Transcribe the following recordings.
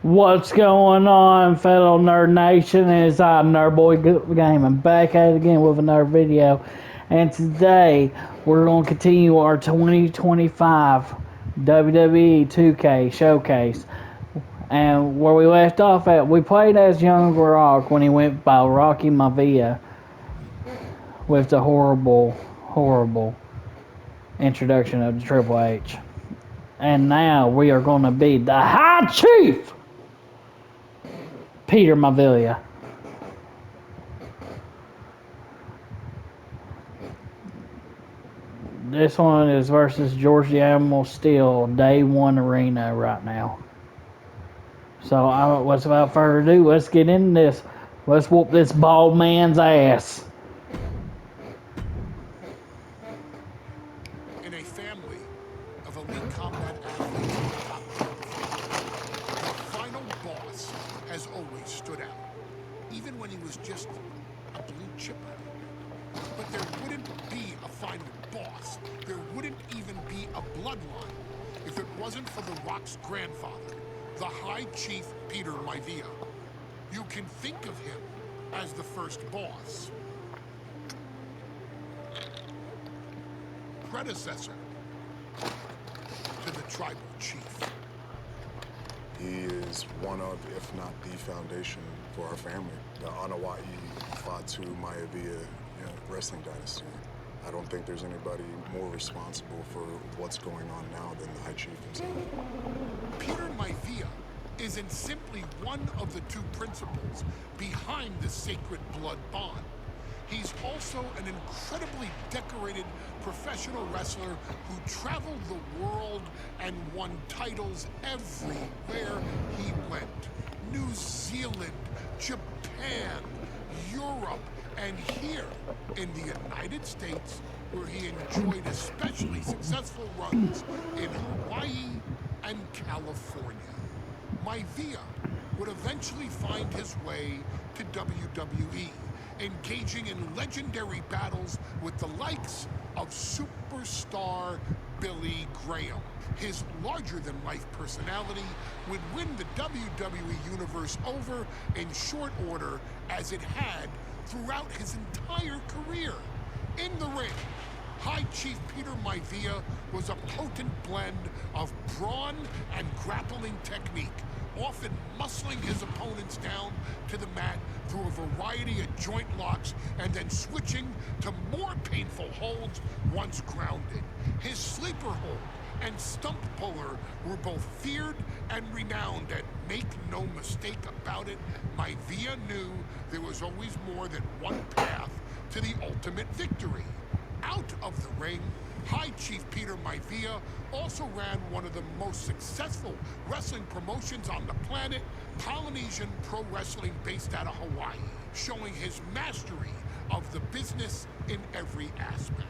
What's going on, fellow Nerd Nation? It's I, Nerdboy Gaming, back at it again with another video. And today, we're going to continue our 2025 WWE 2K showcase. And where we left off at, we played as Young Rock when he went by Rocky Maivia with the horrible introduction of the Triple H. And now we are going to be the High Chief Peter Maivia. This one is versus George the Animal Steel, Day 1 Arena right now. So, without further ado, let's get into this. Let's whoop this bald man's ass. In a family of elite combat athletes at the top of the final boss has always stood out, even when he was just a blue chipper. But there wouldn't be a final boss. There wouldn't even be a bloodline if it wasn't for The Rock's grandfather, the High Chief Peter Maivia. You can think of him as the first boss. Predecessor to the tribal chief. He is one of, if not the foundation for our family. The Wwe 2k25 wrestling dynasty. I don't think there's anybody more responsible for what's going on now than the High Chief himself. Peter Maivia isn't simply one of the two principals behind the sacred blood bond. He's also an incredibly decorated professional wrestler who traveled the world and won titles everywhere he went. New Zealand, Japan, Europe, and here in the United States, where he enjoyed especially successful runs in Hawaii and California. Maivia would eventually find his way to WWE, engaging in legendary battles with the likes of superstar Billy Graham. His larger-than-life personality would win the WWE Universe over in short order, as it had throughout his entire career. In the ring, High Chief Peter Maivia was a potent blend of brawn and grappling technique, often muscling his opponents down to the mat through a variety of joint locks and then switching to more painful holds once grounded. His sleeper hold and stump puller were both feared and renowned, and make no mistake about it, Maivia knew there was always more than one path to the ultimate victory. Out of the ring, High Chief Peter Maivia also ran one of the most successful wrestling promotions on the planet, Polynesian Pro Wrestling, based out of Hawaii, showing his mastery of the business in every aspect.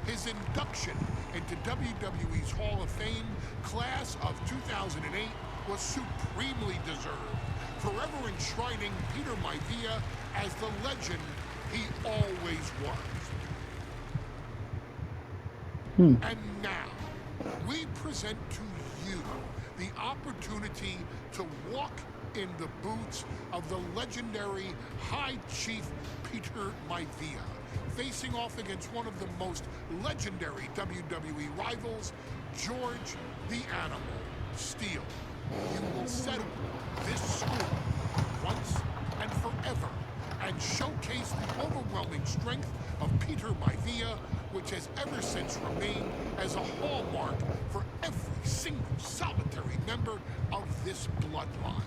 His induction into WWE's Hall of Fame class of 2008 was supremely deserved, forever enshrining Peter Maivia as the legend he always was. And now, we present to you the opportunity to walk in the boots of the legendary High Chief Peter Maivia, facing off against one of the most legendary WWE rivals, George the Animal Steel. You will settle this score once and forever and showcase the overwhelming strength of Peter Maivia, which has ever since remained as a hallmark for every single solitary member of this bloodline.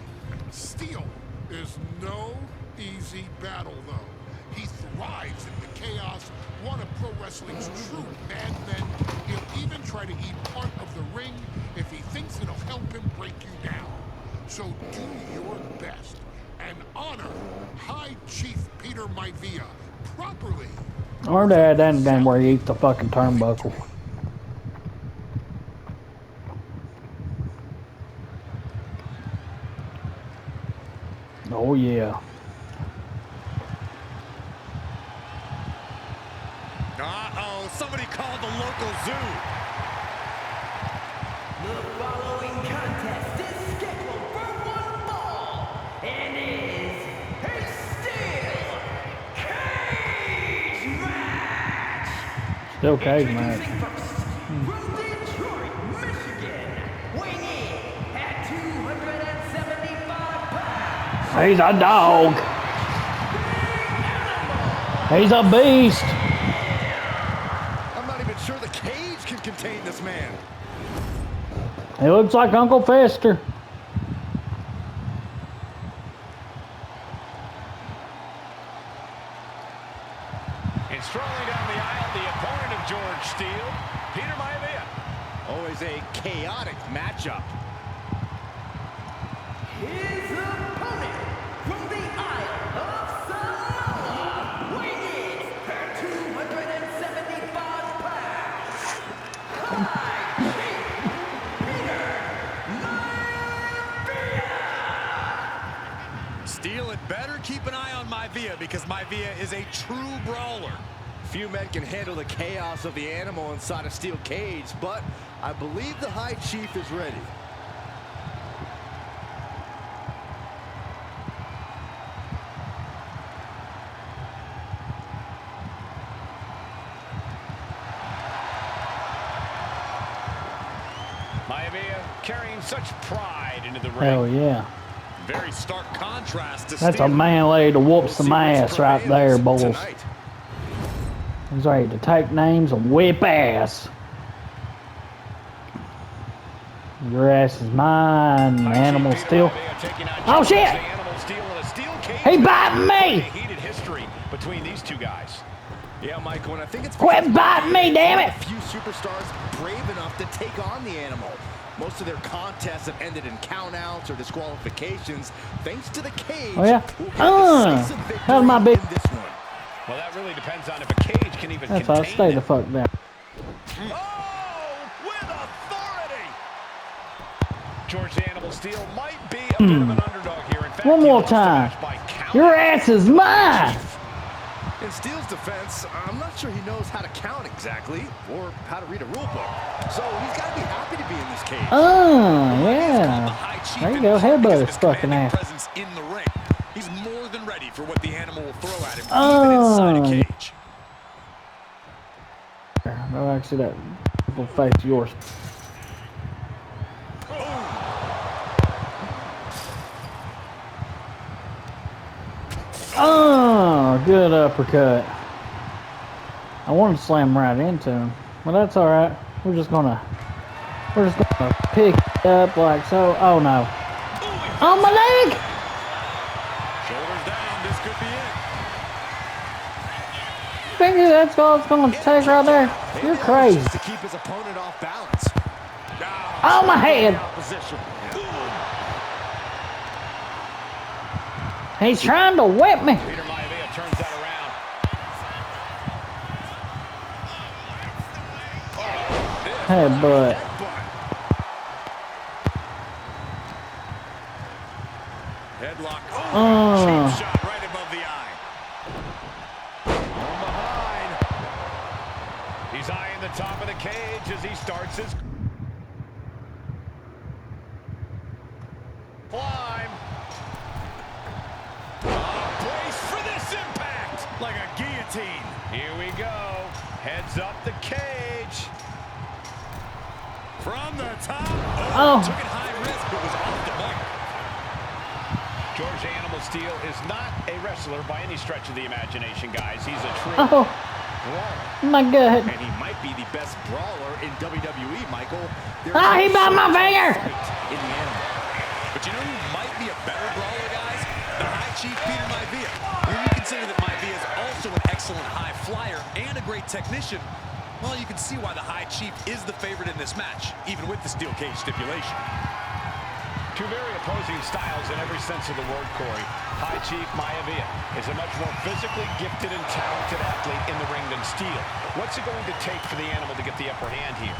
Steel is no easy battle, though. He thrives in the chaos, one of pro wrestling's true madmen. He'll even try to eat part of the ring if he thinks it'll help him break you down. So do your best and honor High Chief Peter Maivia properly. Or that game where you eat the fucking turnbuckle. Oh yeah. Uh-oh, somebody called the local zoo. The following contest is scheduled for one Still cage match. From Detroit, Michigan, weighing in at 275 pounds. He's a dog. He's a beast. I'm not even sure the cage can contain this man. He looks like Uncle Fester. And strolling down the aisle, the opponent of George Steele, Peter Maivia. Always a chaotic matchup. His opponent from the Isle of Samoa, weighing in at 275 pounds. Steele had better keep an eye on Maivia because Maivia is a true brawler. Few men can handle the chaos of the animal inside a steel cage, but I believe the High Chief is ready. Maivia carrying such pride into the ring. Hell yeah. Very stark contrast to That's a Steele. man ready to whoop some ass right there, boys. Tonight. He's ready to take names and whip ass. Your ass is mine, animal steel. Oh shit! He biting me! Heated history between these two guys. Yeah, Michael, and I think it's Quit biting me, damn it! a few superstars brave enough to take on the animal. Most of their contests have ended in countouts or disqualifications thanks to the cage. Oh yeah. How's my big? In this one. Well, that really depends on if a cage can even That's why I stay the fuck down. Oh, with authority! George the Animal Steel might be a bit of an underdog here. In fact, One he more lost the time. match by count. Your ass is mine! In Steele's defense, I'm not sure he knows how to count exactly or how to read a rule book. So he's got to be happy to be in this cage. Oh, yeah. There you go, headbutt his fucking ass. Presence in the ring. He's more than ready for what the animal will throw at him, Oh. even inside a cage. No, actually, that will face yours. Oh, good uppercut. I wanted to slam right into him, but that's all right. We're just gonna pick it up like so. Oh no! On my leg! Shoulders down, this could be it. Think that's all it's gonna take right there? You're crazy. To keep his opponent off balance. On my head! Opposition. He's trying to whip me. Peter Maivia turns that around. Headbutt. Headlock. Oh. Cheap shot right above the eye. From behind. He's eyeing the top of the cage as he starts his climb. Brace for this impact. Like a guillotine. Here we go. Heads up the cage. From the top. Oh. Took it high risk, but was off the mark. George Animal Steel is not a wrestler by any stretch of the imagination, guys. He's a true Oh, brawler. my God. And he might be the best brawler in WWE, Michael. Ah, he bit my finger. In the animal. But you know who might be a better brawler, guys? The High Chief, Peter Maivia. When you consider that Maivia is also an excellent high flyer and a great technician, well, you can see why the High Chief is the favorite in this match, even with the steel cage stipulation. Two very opposing styles in every sense of the word, Corey. High Chief Maivia is a much more physically gifted and talented athlete in the ring than Steele. What's it going to take for the animal to get the upper hand here?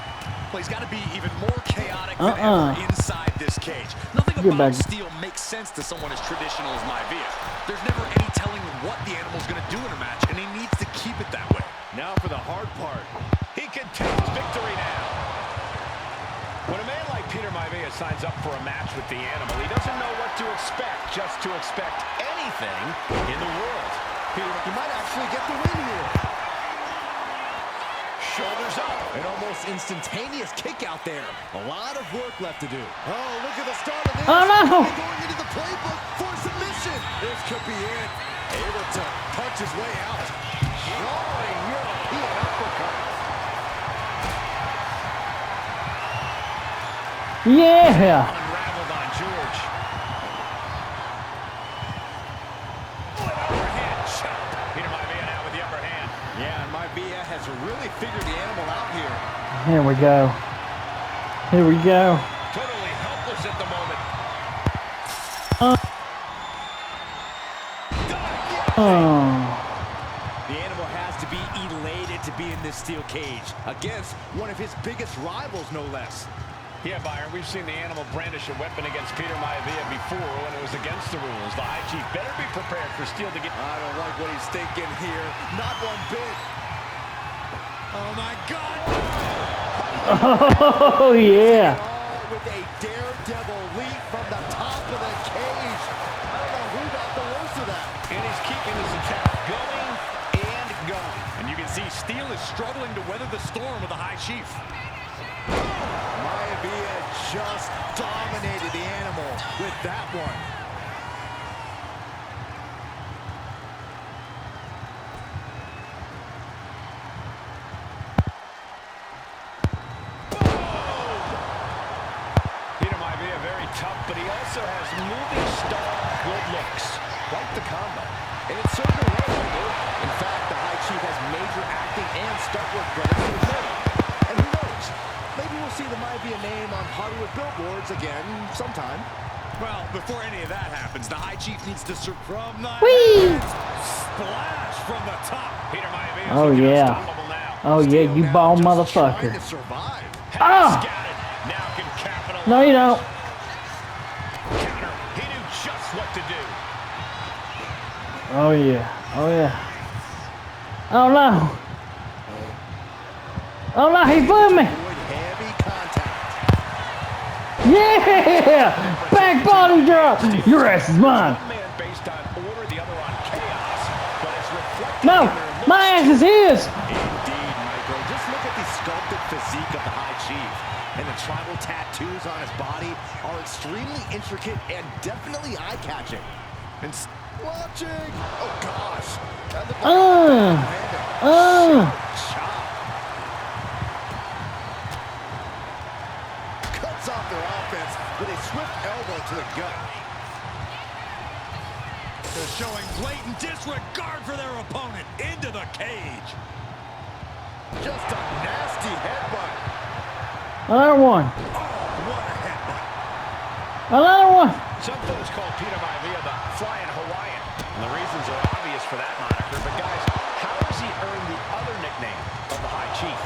Well, he's got to be even more chaotic than ever inside this cage. Nothing about Steele makes sense to someone as traditional as Maivia. There's never any telling what the animal's going to do in a match, and he needs to keep it that way. Now for the hard part. He can take victory now. When a man like Peter Maivia signs up for a match with the animal, he doesn't know what to expect, just to expect anything in the world. Peter, you might actually get the win here. Shoulders up. An almost instantaneous kick out there. A lot of work left to do. Oh, look at the start of this. Oh, no. Going into the playbook for submission. This could be it. Able to punch his way out. Jarring European uppercut. Yeah. Unraveled on George. Overhand chop. Peter Maivia now with the upper hand. Yeah, and Maivia has really figured the animal out here. Here we go. Here we go. Totally helpless at the moment. The animal has to be elated to be in this steel cage against one of his biggest rivals, no less. Yeah, Byron, we've seen the animal brandish a weapon against Peter Maivia before when it was against the rules. The High Chief better be prepared for Steel to get... I don't like what he's thinking here. Not one bit. Oh, my God. Oh, yeah. All with a daredevil leap from the top of the cage. I don't know who got the worst of that. And he's keeping this attack going and going. And you can see Steel is struggling to weather the storm with the High Chief. Maivia just dominated the animal with that one. Peter Maivia very tough, but he also has moving star good looks. Quite the combo. And it's certainly right. In fact, the High Chief has major acting and stunt work credits to his name. And who knows? Maybe we'll see the Maivia name on Hollywood billboards again sometime. Well, before any of that happens, the High Chief needs to from the splash from the top. Peter Maivia Oh, yeah. now. Oh, yeah, you ball Trying motherfucker. to survive. Ah! Scattered. Now can capitalize. No, you don't. Counter. He knew just what to do. Oh, yeah. Oh, yeah. Oh, no. Oh, no, he's with me. Good heavy contact. Yeah! Back body drop. Your ass is mine. One man based on order, the other on chaos, but it's reflected No, in their looks. my ass is his. Indeed, Michael. Just look at the sculpted physique of the High Chief. And the tribal tattoos on his body are extremely intricate and definitely eye-catching. And watching! Oh, gosh! That looked like chop. Cuts off their offense with a swift elbow to the gut. They're showing blatant disregard for their opponent into the cage. Just a nasty headbutt. Another one. What a headbutt. Another one. Some folks call Peter Maivia the Flying Hawaiian. And the reasons are obvious for that moniker. But guys, how has he earned the other nickname of the High Chief?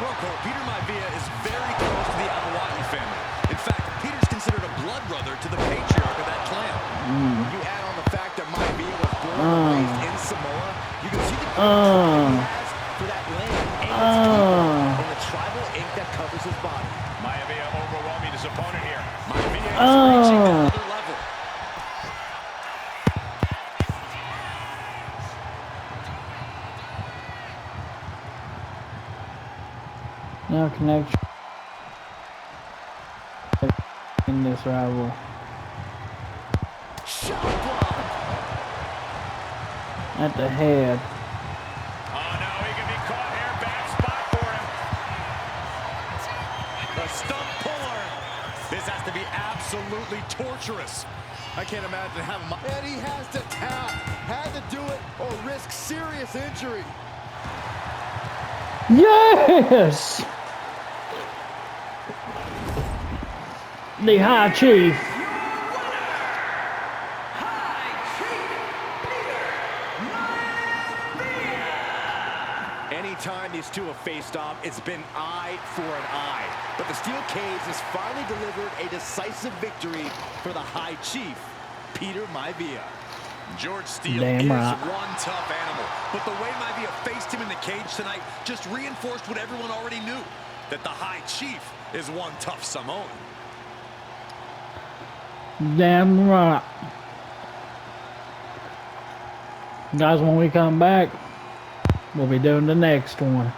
Well, Cole, Peter Maivia is very close to the Anawahi family. In fact, Peter's considered a blood brother to the patriarch of that clan. When you add on the fact that Maivia was born and raised in Samoa, you can see the he has for that land and its people and the tribal ink that covers his body. Maivia overwhelming his opponent here. Maivia is Reaching another level. Now connection in this rival. Shot block. At the head. Oh, no, he can be caught here. Bad spot for him. The stump puller. This has to be absolutely torturous. I can't imagine having my... And he has to tap. Had to do it or risk serious injury. Yes! The High Chief. Anytime these two have faced off, it's been eye for an eye. But the steel cage has finally delivered a decisive victory for the High Chief, Peter Maivia. George Steele Damn is right. one tough animal. But the way Maivia faced him in the cage tonight just reinforced what everyone already knew, that the High Chief is one tough Samoan. Damn right. Guys, when we come back, we'll be doing the next one.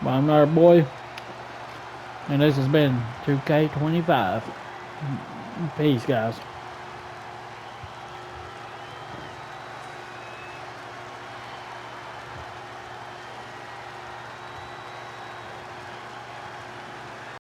I'm Nerd Boy, and this has been 2K25. Peace, guys.